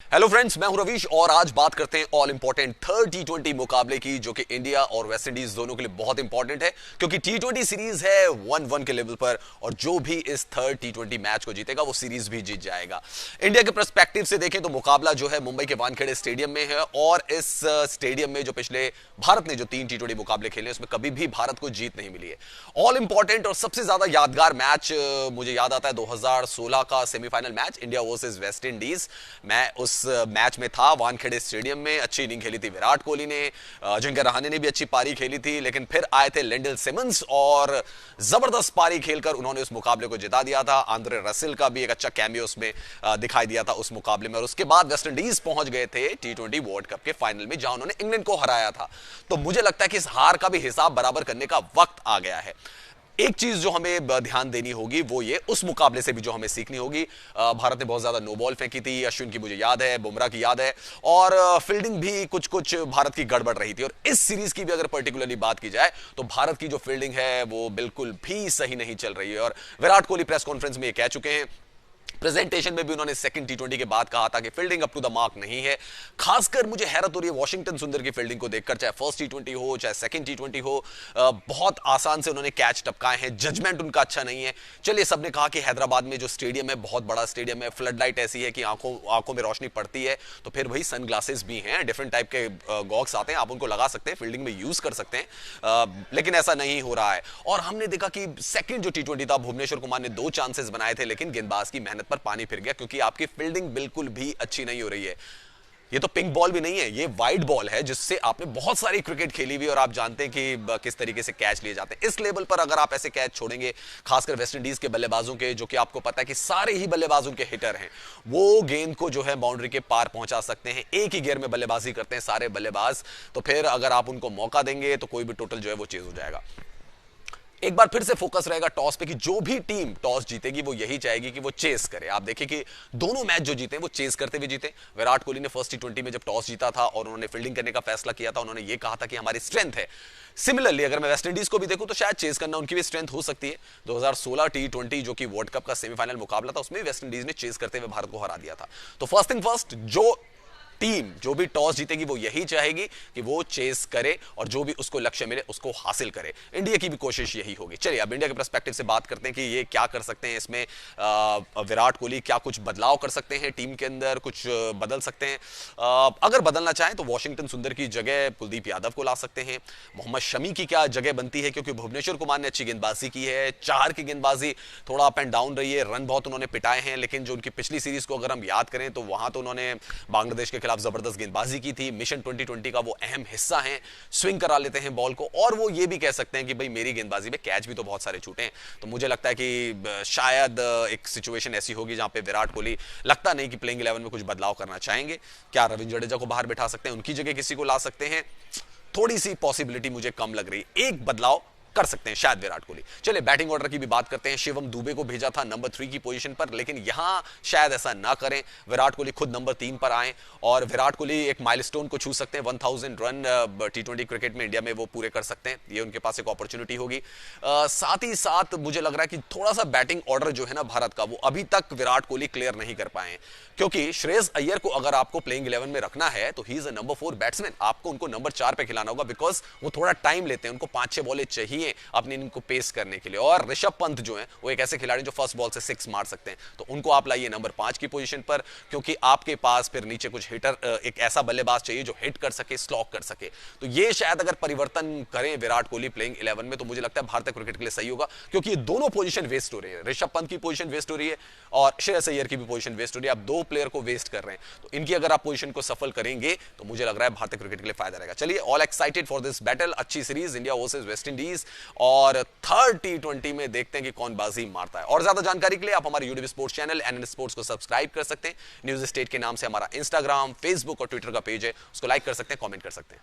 Hello friends, मैं हूं रवीश और आज बात करते हैं ऑल इंपॉर्टेंट थर्ड टी20 मुकाबले की, जो कि इंडिया और वेस्ट इंडीज दोनों के लिए बहुत इंपॉर्टेंट है क्योंकि टी20 सीरीज है 1-1 के लेवल पर और जो भी इस थर्ड टी20 मैच को जीतेगा वो सीरीज भी जीत जाएगा। इंडिया के पर्सपेक्टिव से देखें तो मुकाबला जो है मुंबई के वानखेड़े स्टेडियम में है और इस स्टेडियम में जो पिछले भारत ने जो 3 टी20 मुकाबले खेले उसमें कभी भी भारत को जीत नहीं मिली है। ऑल इंपॉर्टेंट और सबसे ज्यादा यादगार मैच मुझे याद आता है 2016 का semifinal match India versus West Indies. मैं उस मैच में था वानखेड़े स्टेडियम में। अच्छी इनिंग खेली थी विराट कोहली ने, अजिंक्य रहाणे ने भी अच्छी पारी खेली थी, लेकिन फिर आए थे लेंडल सिमंस और जबरदस्त पारी खेलकर उन्होंने उस मुकाबले को जिता दिया था। आंद्रे रसेल का भी एक अच्छा कैमियो उसमें दिखाई दिया था उस मुकाबले में। और उसके बाद वेस्ट इंडीज पहुंच गए थे टी20 वर्ल्ड कप के फाइनल में जहां उन्होंने इंग्लैंड को हराया था। तो मुझे लगता है कि इस हार का भी हिसाब बराबर करने का वक्त आ गया है। एक चीज जो हमें ध्यान देनी होगी वो ये, उस मुकाबले से भी जो हमें सीखनी होगी, भारत ने बहुत ज्यादा नो बॉल फेंकी थी, अश्विन की मुझे याद है, बुमराह की याद है, और फील्डिंग भी कुछ कुछ भारत की गड़बड़ रही थी। और इस सीरीज की भी अगर पर्टिकुलरली बात की जाए तो भारत की जो फील्डिंग है वो बिल्कुल भी सही नहीं चल रही है। और विराट कोहली प्रेस कॉन्फ्रेंस में ये कह चुके हैं, प्रेजेंटेशन में भी उन्होंने सेकंड टी20 के बाद कहा था कि fielding up to the mark नहीं है। खासकर मुझे हैरत हो रही है वॉशिंगटन सुंदर की फील्डिंग को देखकर, चाहे फर्स्ट टी20 हो चाहे सेकंड टी20 हो। बहुत आसान से उन्होंने कैच टपकाए हैं, जजमेंट उनका अच्छा नहीं है। चलिए, सबने कहा कि हैदराबाद में जो स्टेडियम है बहुत बड़ा स्टेडियम है, फ्लड लाइट ऐसी है कि आंखों में रोशनी पड़ती है, तो फिर वही सन ग्लासेस भी हैं, डिफरेंट टाइप के गॉग्स आते हैं, आप उनको लगा सकते हैं, फील्डिंग में यूज कर सकते हैं, लेकिन ऐसा नहीं हो रहा है। और हमने देखा कि सेकंड जो टी20 था भुवनेश्वर कुमार ने 2 चांसेस बनाए थे, लेकिन गेंदबाज की मेहनत पर पानी फिर गया क्योंकि आपकी फील्डिंग बिल्कुल भी अच्छी नहीं हो रही है। ये तो पिंक बॉल भी नहीं है, ये वाइट बॉल है जिससे आपने बहुत सारी क्रिकेट खेली हुई और आप जानते हैं कि किस तरीके से कैच लिए जाते हैं। इस लेवल पर अगर आप ऐसे कैच छोड़ेंगे, खासकर वेस्ट इंडीज के बल्लेबाजों के, जो कि आपको पता है कि सारे ही बल्लेबाजों के हिटर हैं, वो गेंद को जो है बाउंड्री के पार पहुंचा सकते हैं, एक ही गेयर में बल्लेबाजी करते हैं सारे बल्लेबाज, तो फिर अगर आप उनको मौका देंगे तो कोई भी टोटल जो है वो चेज हो जाएगा। एक बार फिर से फोकस रहेगा टॉस पे कि जो भी टीम टॉस जीतेगी वो यही चाहेगी कि वो चेस करे। आप देखिए कि दोनों मैच जो जीते वो चेस करते हुए जीते। विराट कोहली ने फर्स्ट टी20 में जब टॉस जीता था और उन्होंने फील्डिंग करने का फैसला किया था, उन्होंने ये कहा था कि हमारी स्ट्रेंथ है। सिमिलरली अगर मैं वेस्ट इंडीज को भी देखूं तो शायद चेस करना उनकी भी स्ट्रेंथ हो सकती है। 2016 टी20 जो कि वर्ल्ड कप का सेमीफाइनल मुकाबला था, उसमें वेस्ट इंडीज ने चेस करते हुए भारत को हरा दिया था। तो फर्स्ट थिंग फर्स्ट, जो टीम जो भी टॉस जीतेगी वो यही चाहेगी कि वो चेस करे और जो भी उसको लक्ष्य मिले उसको हासिल करे। इंडिया की भी कोशिश यही होगी। चलिए, अब इंडिया के पर्सपेक्टिव से बात करते हैं कि ये क्या कर सकते हैं इसमें। विराट कोहली क्या कुछ बदलाव कर सकते हैं टीम के अंदर, कुछ बदल सकते हैं। अगर बदलना चाहें तो वॉशिंगटन सुंदर की जगह कुलदीप यादव को ला सकते हैं। मोहम्मद शमी की क्या जगह बनती है, क्योंकि भुवनेश्वर कुमार ने अच्छी गेंदबाजी की है, चार की गेंदबाजी थोड़ा अप एंड डाउन रही है, रन बहुत उन्होंने पिटाए हैं, लेकिन जो उनकी पिछली सीरीज को अगर हम याद करें तो वहां तो उन्होंने बांग्लादेश के खिलाफ जबरदस्त गेंदबाजी की थी। मिशन 2020 का वो अहम हिस्सा है, स्विंग करा लेते हैं बॉल को, और वो ये भी कह सकते हैं कि भाई मेरी गेंदबाजी में कैच भी तो बहुत सारे छूटे हैं। तो मुझे लगता है कि शायद एक सिचुएशन ऐसी होगी जहां पे विराट कोहली लगता नहीं कि प्लेइंग 11 में कुछ बदलाव करना चाहेंगे। क्या रविंद्र जडेजा को बाहर बिठा सकते हैं, उनकी जगह किसी को ला सकते हैं? थोड़ी सी पॉसिबिलिटी मुझे कम लग रही। एक बदलाव कर सकते हैं शायद विराट कोहली। चलिए, बैटिंग ऑर्डर की भी बात करते हैं। शिवम दुबे को भेजा था नंबर 3 की पोजीशन पर, लेकिन यहां शायद ऐसा ना करें, विराट कोहली खुद नंबर 3 पर आए और विराट कोहली एक माइलस्टोन को छू सकते हैं। 1000 रन टी20 क्रिकेट में इंडिया में वो पूरे कर सकते हैं, ये उनके पास एक अपॉर्चुनिटी होगी। साथ ही साथ मुझे लग रहा है कि थोड़ा सा बैटिंग ऑर्डर जो है ना भारत का, वो अभी तक विराट कोहली क्लियर नहीं कर पाए हैं, क्योंकि श्रेयस अय्यर को अगर आपको प्लेइंग 11 में रखना है तो he is a number 4 batsman, आपको उनको नंबर 4 पे खिलाना होगा, बिकॉज वो थोड़ा टाइम लेते हैं, उनको 5-6 बॉलें चाहिए अपनी इनको पेस करने के लिए। और ऋषभ पंत जो है वो एक ऐसे खिलाड़ी जो फर्स्ट बॉल से 6 मार सकते हैं, तो उनको आप लाइए नंबर 5 की पोजीशन पर, क्योंकि आपके पास फिर नीचे कुछ हिटर, एक ऐसा बल्लेबाज चाहिए जो हिट कर सके, स्लॉक कर सके। तो ये शायद अगर परिवर्तन करें विराट कोहली प्लेइंग 11 में तो मुझे लगता है भारतीय क्रिकेट के लिए सही होगा, क्योंकि ये दोनों पोजीशन वेस्ट हो रही है। ऋषभ पंत की पोजीशन वेस्ट हो रही है और श्रेयस अय्यर की भी पोजीशन वेस्ट हो रही है। आप 2 प्लेयर को वेस्ट कर रहे हैं, तो इनकी अगर आप पोजीशन को सफल करेंगे तो मुझे लग रहा है भारतीय क्रिकेट के लिए फायदा रहेगा। चलिए, all excited for this battle, अच्छी series India versus West Indies, और थर्ड टी20 में देखते हैं कि कौन बाजी मारता है। और ज्यादा जानकारी के लिए आप हमारे YouTube sports channel NN sports को सब्सक्राइब कर सकते हैं। न्यूज स्टेट के नाम से हमारा इंस्टाग्राम, फेसबुक और ट्विटर का पेज है, उसको लाइक कर सकते हैं, कमेंट कर सकते हैं।